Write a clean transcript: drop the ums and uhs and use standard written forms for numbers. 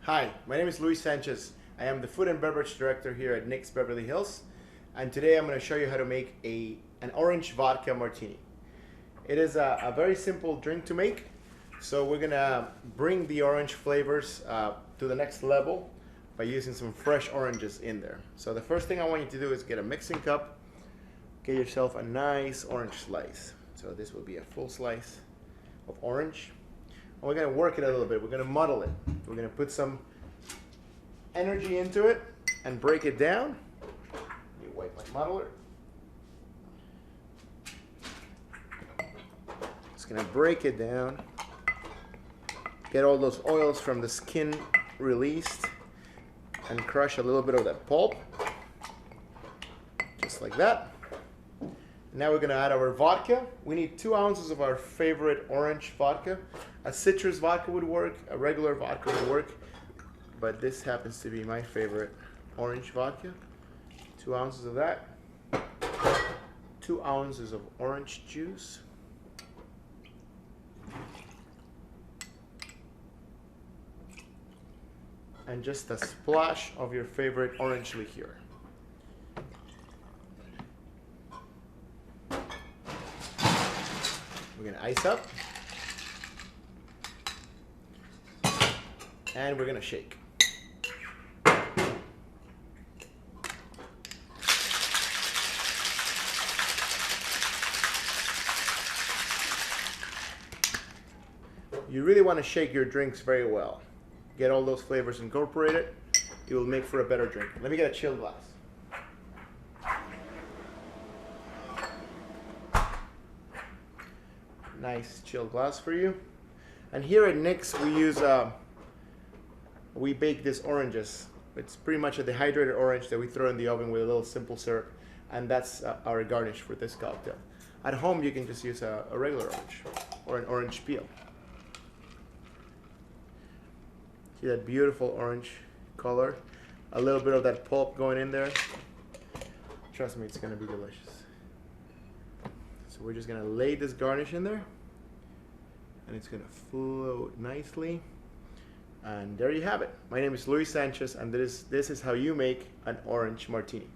Hi, my name is Luis Sanchez. I am the Food and Beverage Director here at Nick's Beverly Hills, and today I'm going to show you how to make an orange vodka martini. It is a very simple drink to make, so we're going to bring the orange flavors to the next level by using some fresh oranges in there. So the first thing I want you to do is get a mixing cup, get yourself a nice orange slice. So this will be a full slice of orange. And we're going to work it a little bit. We're going to muddle it. We're going to put some energy into it and break it down. Let me wipe my muddler. Just going to break it down. Get all those oils from the skin released and crush a little bit of that pulp. Just like that. Now we're going to add our vodka. We need 2 ounces of our favorite orange vodka. A citrus vodka would work, a regular vodka would work, but this happens to be my favorite orange vodka. 2 ounces of that. 2 ounces of orange juice. And just a splash of your favorite orange liqueur. We're going to ice up. And we're going to shake. You really want to shake your drinks very well. Get all those flavors incorporated. It will make for a better drink. Let me get a chilled glass. Nice chilled glass for you. And here at Nick's we bake these oranges. It's pretty much a dehydrated orange that we throw in the oven with a little simple syrup, and that's our garnish for this cocktail. At home you can just use a regular orange or an orange peel. See that beautiful orange color? A little bit of that pulp going in there. Trust me, it's going to be delicious. So we're just going to lay this garnish in there, and it's going to float nicely. And there you have it. My name is Luis Sanchez, and this is how you make an orange martini.